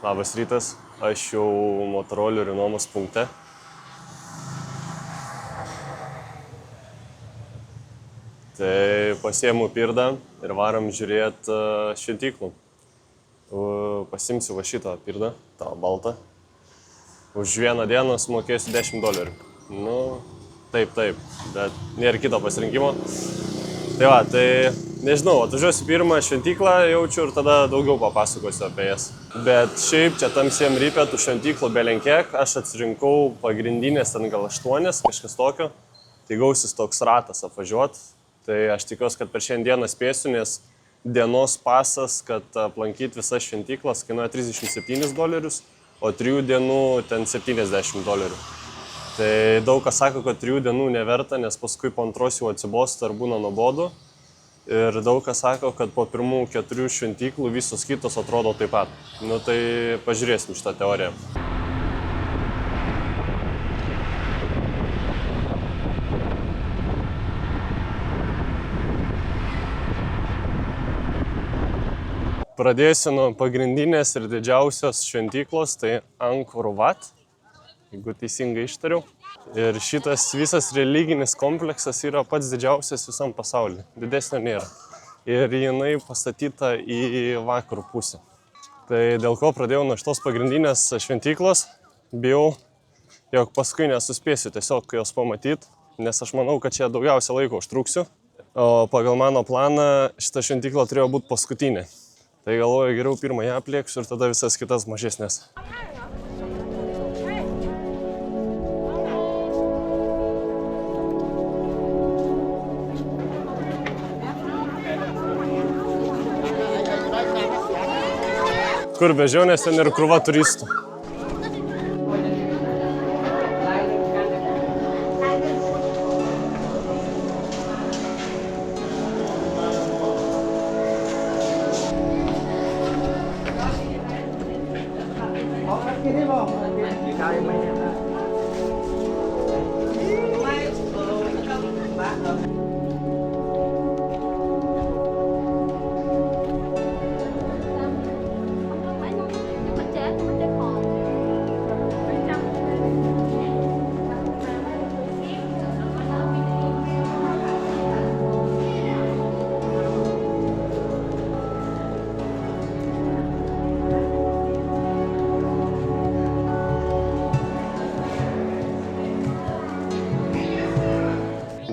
Labas rytas, aš jau motorolerių nuomos punkte. Tai pasiemu pirdą ir varom žiūrėti šventyklų. Pasimsiu va šitą pirdą, tą baltą. Už vieną dieną sumokėsiu $10. Nu, taip, bet nėra kito pasirinkimo. Tai va, tai nežinau, atvažiuosiu pirmą šventyklą jaučiu ir tada daugiau papasakosiu apie jas. Bet šiaip čia tamsiem rypė tų šventyklų belenkiek, aš atsirinkau pagrindinės ten gal 8, kažkas tokio. Tai gausis toks ratas apvažiuot. Tai aš tikiuosi, kad per šiandieną spėsiu, nes dienos pasas, kad aplankyti visas šventyklas kainuoja $37, o 3 dienų ten $70. Tai daug kas sako, kad 3 dienų neverta, nes paskui po antros jau atsibosta ar būna nuobodu. Ir daug kas sako, kad po pirmų 4 šventyklų visos kitos atrodo taip pat. Nu tai pažiūrėsim šitą teoriją. Pradėsiu nuo pagrindinės ir didžiausios šventyklos, tai Angkor Wat, jeigu teisingai ištariau. Ir šitas visas religinis kompleksas yra pats didžiausias visam pasaulyje, didesnio nėra. Ir jinai pastatyta į vakarų pusę. Tai dėl ko pradėjau nuo šitos pagrindinės šventyklos, bijau, jog paskui nesuspėsiu tiesiog jos pamatyti, nes aš manau, kad čia daugiausia laiko užtruksiu. O pagal mano planą šita šventykla turėjo būti paskutinė. Tai galvoju, geriau pirmą ją aplėksiu ir tada visas kitas mažesnės. Kur bežionės, ten ir krūva turistų.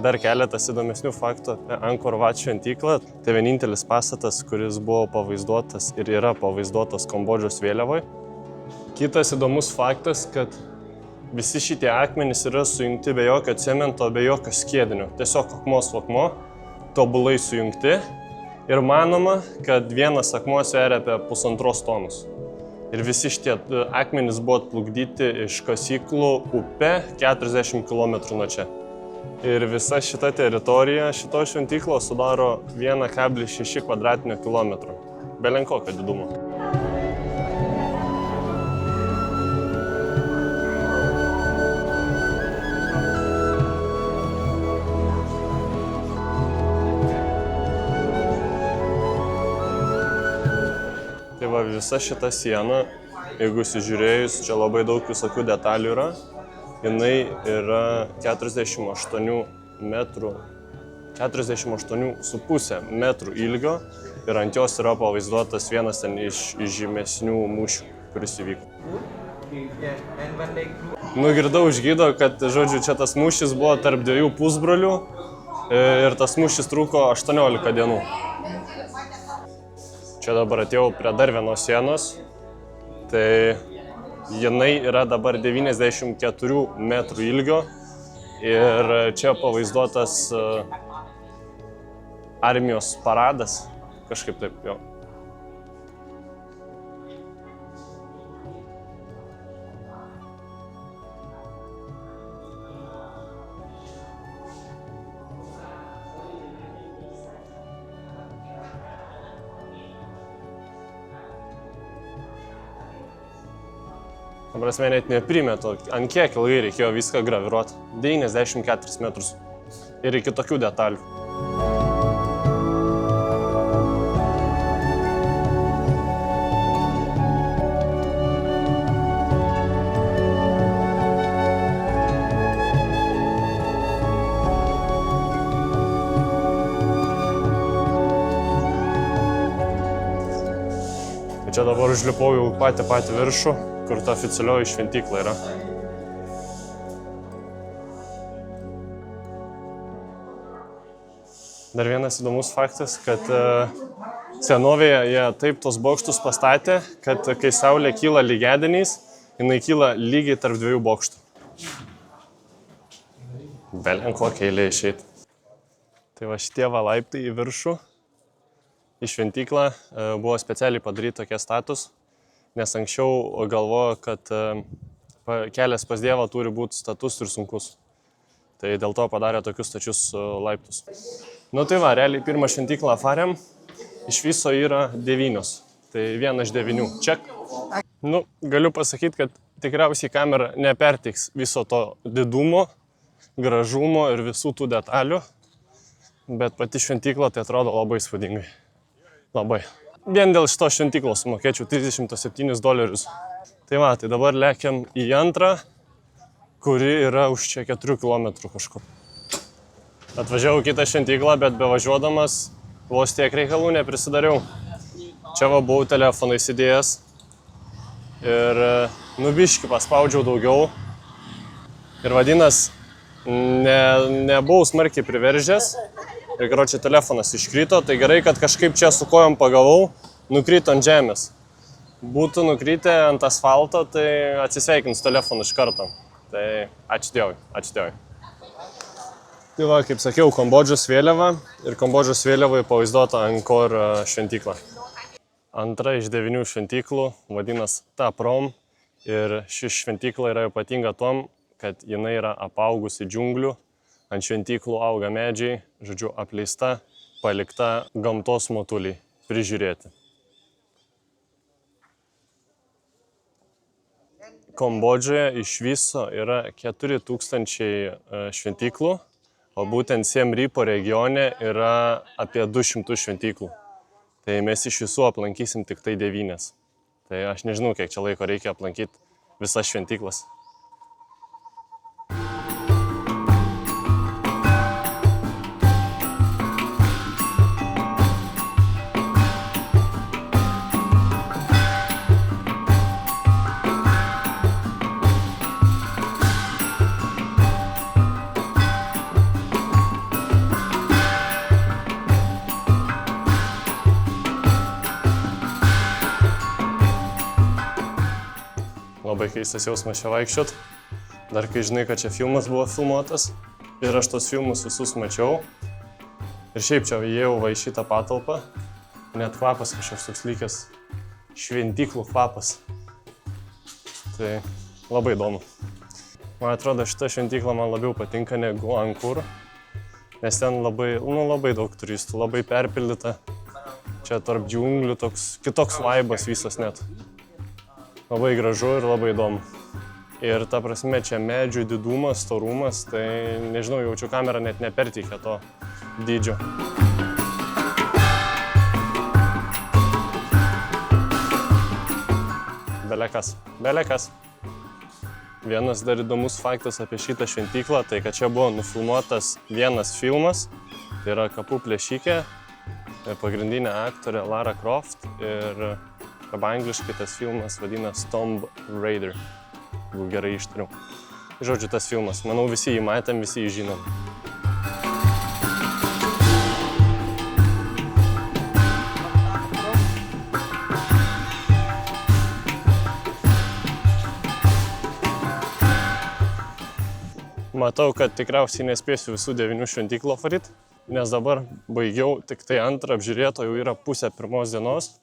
Dar keletas įdomesnių faktų apie Angkor Wat šventyklą. Tai vienintelis pastatas, kuris buvo pavaizduotas ir yra pavaizduotas Kambodžos vėliavoje. Kitas įdomus faktas, kad visi šitie akmenys yra sujungti be jokio cemento, be jokio skiedinio. Tiesiog akmuo su akmuo, tobulai sujungti. Ir manoma, kad vienas akmuo sveria apie 1,5 tonos. Ir visi šitie akmenys buvo atplukdyti iš kasyklų upe 40 km nuo čia. Ir visa šita teritorija šito šventyklo sudaro 1,6 kvadratinio kilometro. Belenkokio didumo. Tai va, visa šita siena, jeigu įsižiūrėjus, čia labai daug visokių detalių yra. Jinai yra 48,5 metrų ilgio ir ant jos yra pavaizduotas vienas ten iš žymesnių mūšių, kuris įvyko. Nugirdau iš gido, kad, žodžiu, čia tas mūšis buvo tarp 2 pusbrolių ir tas mūšis truko 18 dienų. Čia dabar atėjau prie dar vienos sienos, tai jinai yra dabar 94 metrų ilgio ir čia pavaizduotas armijos paradas, kažkaip taip jo. Prasme, net neprimetu, ant kiek ilgai reikėjo viską graviruoti. 94 metrus ir iki tokių detalių. Čia dabar užlipau jau patį viršų, kur ta oficialioji šventykla yra. Dar vienas įdomus faktas, kad senovėje jie taip tos bokštus pastatė, kad kai saulė kyla lygiadieniais, jinai kyla lygiai tarp dviejų bokštų. Belen kokia eilė išeit. Tai va šitie va laiptai į viršų, į šventyklą, buvo specialiai padaryti tokie status, nes anksčiau galvojo, kad kelias pas Dievą turi būti status ir sunkus. Tai dėl to padarė tokius stačius laiptus. Nu tai va, realiai pirmą šventyklą farėm, iš viso yra 9. Tai 1 iš 9. Ček. Nu, galiu pasakyti, kad tikriausiai kamera neperteiks viso to didumo, gražumo ir visų tų detalių, bet pati šventykla tai atrodo labai įspūdingai. Labai. Vien dėl šito šventyklos sumokėčiau $37. Tai va, tai dabar lekiam į antrą, kuri yra už čia 4 km kažkur. Atvažiavau kitą šventyklą, bet bevažiuodamas vos tiek reikalų neprisidariau. Čia va buvau telefoną įsidėjęs ir biškį paspaudžiau daugiau. Ir vadinas, nebuvau smarkiai priveržęs ir karočią telefonas iškrito, tai gerai, kad kažkaip čia su kojom pagavau, nukrito ant žemės. Būtų nukritę ant asfalto, tai atsisveikins telefonu iš karto. Tai ačiū Dievui, ačiū Dievui. Tai va, kaip sakiau, Kambodžos vėliava ir Kambodžos vėliavai pavaizduota Angkor šventykla. Antra iš 9 šventyklų vadinas Ta Prom ir ši šventykla yra ypatinga tom, kad jinai yra apaugusi džiunglių, ant šventyklų auga medžiai, žodžiu, apleista, palikta gamtos motuliai prižiūrėti. Kambodžoje iš viso yra 4000 šventyklų, o būtent Siem Reapo regione yra apie 200 šventyklų. Tai mes iš visų aplankysim tik tai 9. Tai aš nežinau, kiek čia laiko reikia aplankyti visas šventyklas. Labai keistas jausmas čia vaikščiot. Dar kai žinai, kad čia filmas buvo filmuotas ir aš tos filmus visus mačiau. Ir šiaip čia įėjau va į šitą patalpą. Net kvapas kažkoks toks lygęs šventyklų kvapas. Tai labai įdomu. Man atrodo, šita šventykla man labiau patinka negu Angkor. Nes ten labai daug turistų, labai perpildyta. Čia tarp džiunglių toks kitoks vaibas visas net. Labai gražu ir labai įdomu. Ir ta prasme, čia medžių didumas, storumas, tai nežinau, jaučiu kamera net neperteikia to dydžio. Belekas. Vienas dar įdomus faktas apie šitą šventyklą, tai kad čia buvo nufilmuotas vienas filmas, tai yra Kapų plėšikė, pagrindinė aktorė Lara Croft ir arba angliškai tas filmas vadinas Tomb Raider, jeigu gerai ištariau. Žodžiu, tas filmas. Manau, visi jį matėm, visi jį žinom. Matau, kad tikriausiai nespėsiu visų 9 šventyklų apvaryt, nes dabar baigiau tik tai antrą apžiūrėto, jau yra pusė 1 dienos.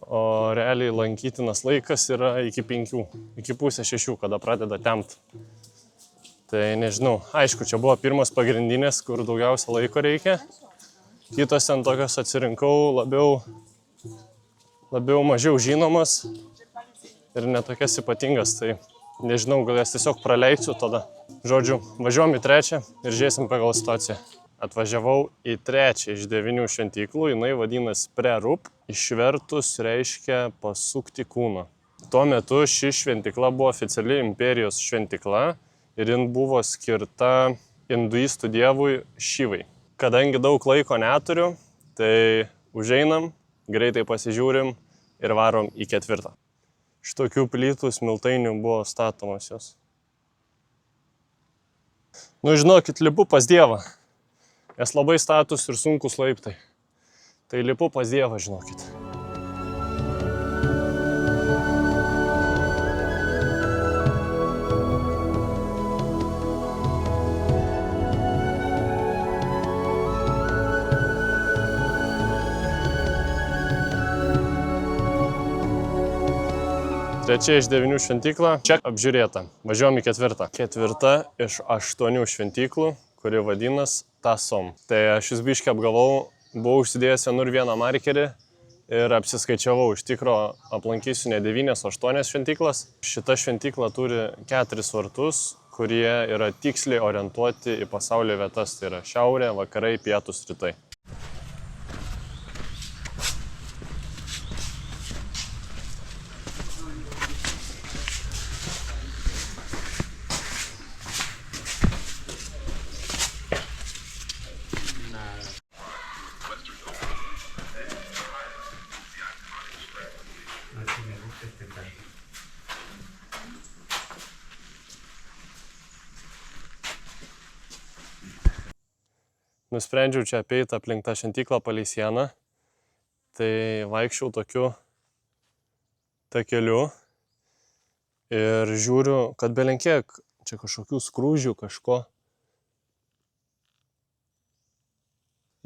O realiai lankytinas laikas yra iki 5, iki pusė 6, kada pradeda tempt. Tai nežinau, aišku, čia buvo pirmas pagrindinės, kur daugiausia laiko reikia. Kitos ten tokios atsirinkau labiau mažiau žinomas ir netokias ypatingas, tai nežinau, gal jas tiesiog praleisiu tada. Žodžiu, važiuom į 3 ir žiūrėsim pagal situaciją. Atvažiavau į 3 iš 9 šventyklų, jinai vadinasi Prerup, išvertus reiškia pasukti kūną. Tuo metu ši šventykla buvo oficiali imperijos šventykla ir jin buvo skirta hinduistų dievui Šivai. Kadangi daug laiko neturiu, tai užeinam, greitai pasižiūrim, ir varom į 4. Šitokių plytų smiltainių buvo statomos jos. Nu, žinokit, lipu pas Dievą. Nes labai status ir sunkus laiptai. Tai lipu pas Dievą, žinokit. Trečia iš 9 šventyklą, čia apžiūrėta. Važiuojam į 4. 4 iš 8 šventyklų, kuri vadinas Tasom. Tai aš vis biškį apgavau, buvau užsidėjęs vienur vieną markerį ir apsiskaičiavau. Iš tikro aplankysiu ne 9, o 8 šventyklas. Šita šventykla turi 4 vartus, kurie yra tiksliai orientuoti į pasaulio vietas. Tai yra šiaurė, vakarai, pietus, rytai. Nusprendžiau čia apeiti aplink tą šventyklą palei sieną, tai vaikščiau tokiu takeliu ir žiūriu, kad belenkiek čia kažkokių skrūžių, kažko.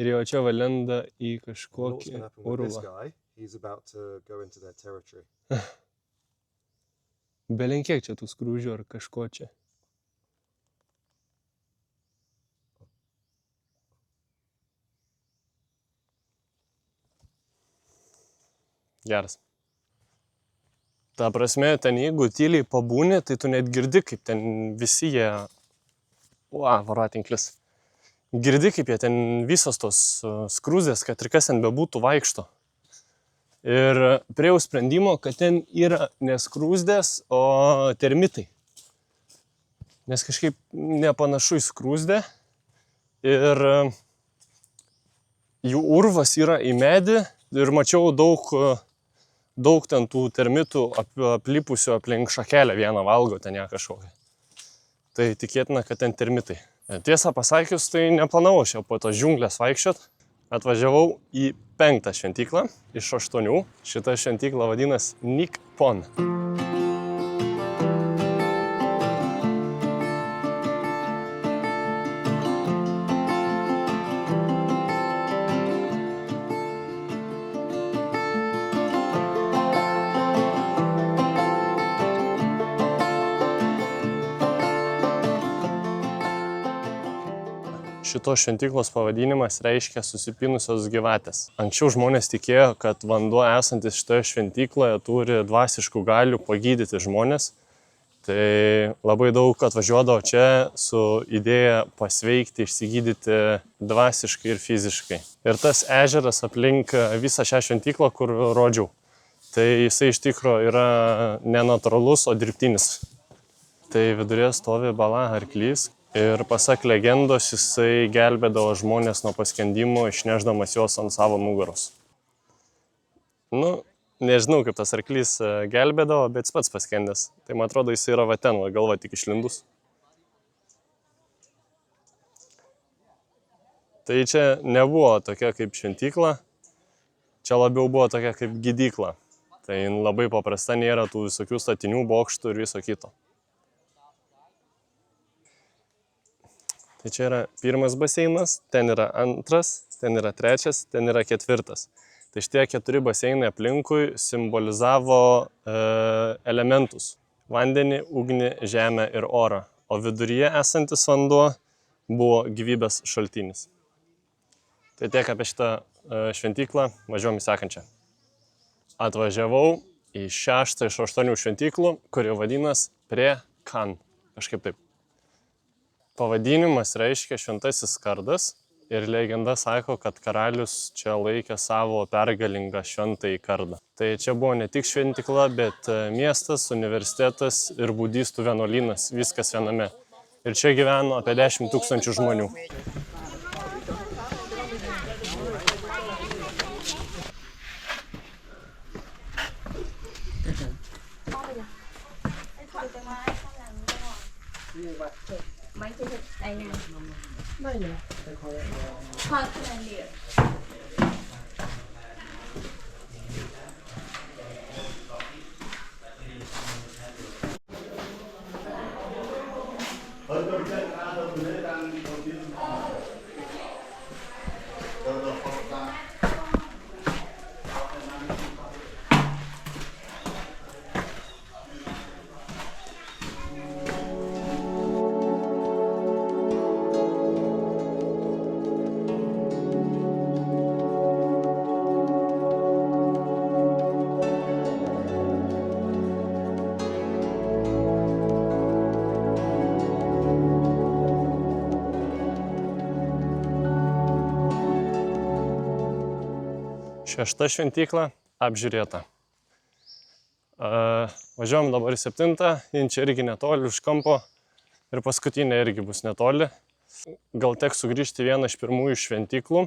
Ir jau čia valenda į kažkokį urvą. Belenkiek čia tų skrūžių ar kažko čia. Geras. Ta prasme, ten jeigu tyliai pabūni, tai tu net girdi, kaip ten visi jie... Voratinklis. Girdi, kaip jie ten visos tos skrūzės, kad ir kas ten bebūtų vaikšto. Ir priejau sprendimo, kad ten yra ne skrūzdės, o termitai. Nes kažkaip nepanašu į skrūzdę. Ir jų urvas yra į medį ir mačiau daug ten tų termitų aplipusių aplink šakelę, vieną valgo ten ją kažkokią. Tai tikėtina, kad ten termitai. Tiesą pasakius, tai neplanavau čia po tos džiunglės vaikščiot. Atvažiavau į 5 šventyklą iš 8. Šita šventykla vadinas Nikpon. Šitos šventyklos pavadinimas reiškia susipinusios gyvatės. Anksčiau žmonės tikėjo, kad vanduo esantis šitoje šventykloje turi dvasiškų galių pagydyti žmonės. Tai labai daug atvažiuodavo čia su idėja pasveikti, išsigydyti dvasiškai ir fiziškai. Ir tas ežeras aplink visą šią šventyklą, kur rodžiau, tai jisai iš tikro yra nenatūralus, o dirbtinis. Tai vidurė stovi bala arklys. Ir pasak legendos, jisai gelbėdavo žmonės nuo paskendimo, išneždamas juos ant savo nugaros. Nu, nežinau, kaip tas arklys gelbėdavo, bet jis pats paskendęs. Tai man atrodo, jisai yra va ten, galva tik išlindus. Tai čia nebuvo tokia kaip šventykla, čia labiau buvo tokia kaip gydykla. Tai labai paprasta, nėra tų visokių statinių, bokštų ir viso kito. Tai čia yra 1 baseinas, ten yra 2, ten yra 3, ten yra 4. Tai šitie 4 baseinai aplinkui simbolizavo elementus – vandenį, ugnį, žemę ir orą. O viduryje esantis vanduo buvo gyvybės šaltinis. Tai tiek apie šitą šventyklą, važiuojam į sekančią. Atvažiavau į 6 iš 8 šventyklų, kuri vadinas Prie Kan, kažkaip taip. Pavadinimas reiškia šventasis kardas ir legenda sako, kad karalius čia laikė savo pergalingą šventąjį kardą. Tai čia buvo ne tik šventykla, bet miestas, universitetas ir budistų vienuolynas, viskas viename. Ir čia gyveno apie 10 000 žmonių. Mấy cái thịt đây nè. Đây nhỉ? Thôi cái này liền. Šešta šventykla apžiūrėta. Važiuojam dabar į 7, jin čia irgi netoli už kampo ir paskutinė irgi bus netoli. Gal teks sugrįžti vieną iš pirmųjų šventyklų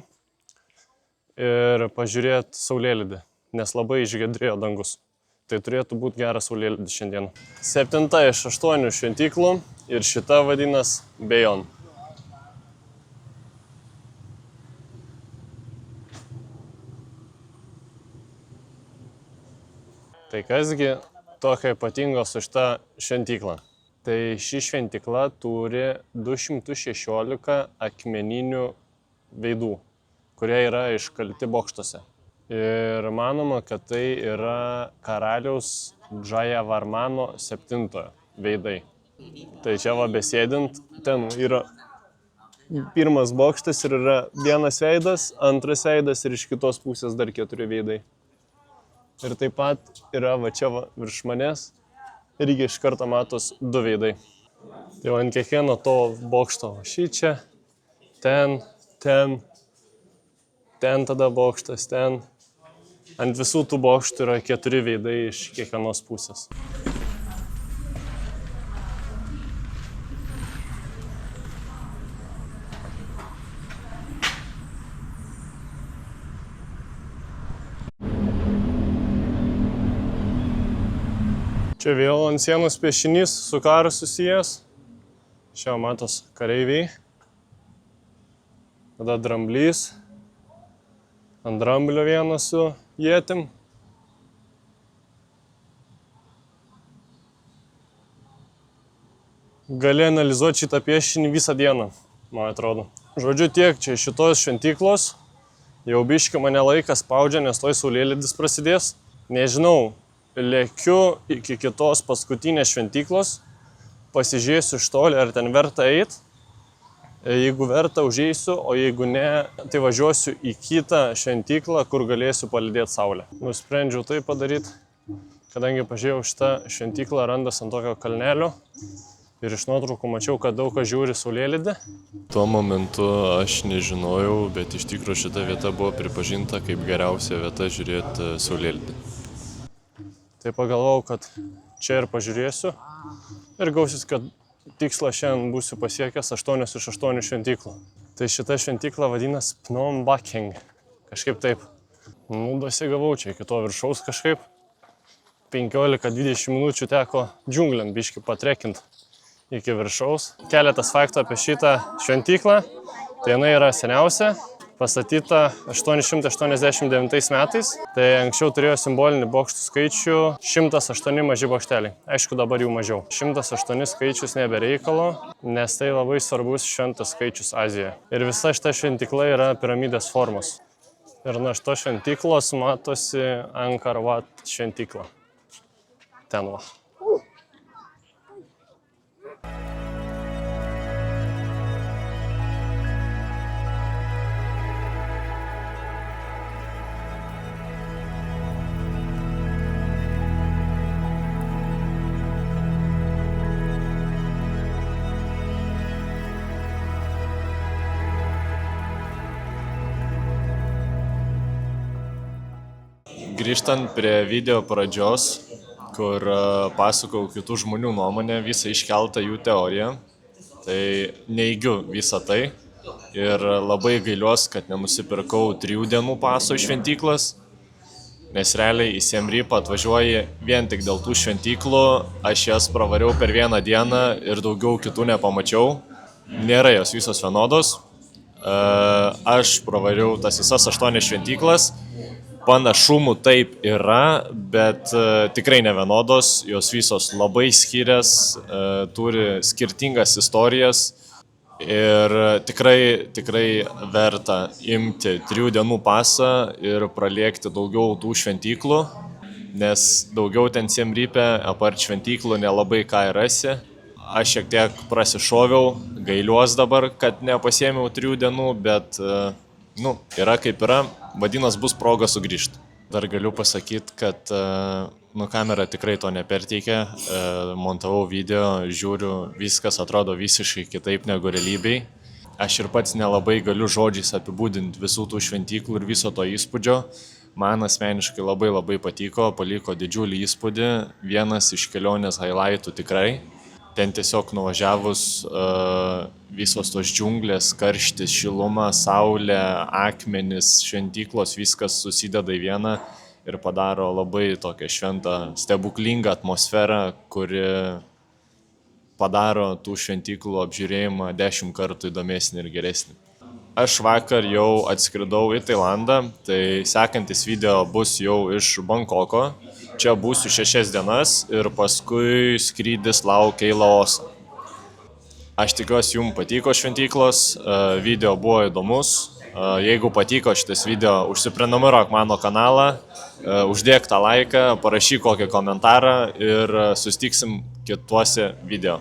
ir pažiūrėti saulėlydį, nes labai išgiedrėjo dangus. Tai turėtų būti geras saulėlydis šiandien. 7 iš 8 šventyklų ir šita vadinas Bejon. Tai kasgi tokio ypatingo su šita šventykla? Tai ši šventykla turi 216 akmeninių veidų, kurie yra iškalti bokštuose. Ir manoma, kad tai yra karaliaus Džajavarmano 7 veidai. Tai čia va besėdint, ten yra pirmas bokštas ir yra vienas veidas, antras veidas ir iš kitos pusės dar 4 veidai. Ir taip pat yra va čia va virš manęs irgi iš karto matos 2 veidai. Tai va ant kiekvieno to bokšto šičia, ten tada bokštas, ten. Ant visų tų bokštų yra 4 veidai iš kiekvienos pusės. Čia vėl ant sienos piešinys su karu susijęs. Čia matos kareiviai. Tada dramblys. Ant dramblio vienas su ietim. Gali analizuoti šitą piešinį visą dieną, man atrodo. Žodžiu, tiek čia šitos šventyklos. Jau biškį mane laikas spaudžia, nes toj saulėlydis prasidės. Nežinau. Lėkiu iki kitos paskutinės šventyklos, pasižiūrėsiu iš toli, ar ten verta eit. Jeigu verta, užeisiu, o jeigu ne, tai važiuosiu į kitą šventyklą, kur galėsiu palydėti saulę. Nusprendžiau tai padaryti, kadangi pažiūrėjau, šitą šventyklą randas ant tokio kalnelio ir iš nuotraukų mačiau, kad daug kas žiūri saulėlydį. Tuo momentu aš nežinojau, bet iš tikrųjų šita vieta buvo pripažinta kaip geriausia vieta žiūrėti saulėlydį. Tai pagalvojau, kad čia ir pažiūrėsiu ir gausis, kad tikslą šiandien būsiu pasiekęs 8 iš 8 šventyklų. Tai šita šventykla vadinasi Phnom Bakheng, kažkaip taip. Dasigavau čia iki to viršaus kažkaip. 15-20 minučių teko džiungliam biškį patrekint iki viršaus. Keletas faktų apie šitą šventyklą. Tai jinai yra seniausia. Pastatyta 889 metais, tai anksčiau turėjo simbolinį bokštų skaičių 108 maži bokšteliai. Aišku, dabar jų mažiau. 108 skaičius nebereikalo, nes tai labai svarbus šventas skaičius Azijoje. Ir visa šita šventykla yra piramidės formos. Ir nuo šitos šventyklos matosi Angkor Wat šventykla. Ten va. Grįžtant prie video pradžios, kur pasakau kitų žmonių nuomonę, visą iškeltą jų teoriją, tai neigiu visą tai ir labai gailiuos, kad nenusipirkau 3 dienų paso iš šventyklas, nes realiai į Siem Reapą atvažiuoji vien tik dėl tų šventyklų, aš jas pravariau per vieną dieną ir daugiau kitų nepamačiau. Nėra jos visos vienodos. Aš pravariau tas visas 8 šventyklas. Panašumų taip yra, bet tikrai ne vienodos, jos visos labai skirias, turi skirtingas istorijas ir tikrai verta imti 3 dienų pasą ir pralėkti daugiau tų šventyklų, nes daugiau ten Siem Reap'e apart šventyklų nelabai ką rasi. Aš šiek tiek prasišoviau, gailiuos dabar, kad nepasiėmiau 3 dienų, bet yra kaip yra, vadinas bus proga sugrįžti. Dar galiu pasakyti, kad kamera tikrai to neperteikia, montavau video, žiūriu, viskas atrodo visiškai kitaip negu realybėj. Aš ir pats nelabai galiu žodžiais apibūdinti visų tų šventyklų ir viso to įspūdžio. Man asmeniškai labai patiko, paliko didžiulį įspūdį, vienas iš kelionės highlightų tikrai. Ten tiesiog nuvažiavus visos tos džiunglės, karštis, šiluma, saulė, akmenis, šventyklos, viskas susideda į vieną ir padaro labai tokią šventą, stebuklingą atmosferą, kuri padaro tų šventyklų apžiūrėjimą 10 kartų įdomesnį ir geresnį. Aš vakar jau atskridau į Tailandą, tai sekantis video bus jau iš Bankoko. Čia būsiu 6 dienas ir paskui skrydis laukia į Laosą. Aš tikiuosi, jums patiko šventyklos, video buvo įdomus. Jeigu patiko šitas video, užsiprenumeruok mano kanalą, uždėk tą laiką, parašyk kokį komentarą ir susitiksim kituose video.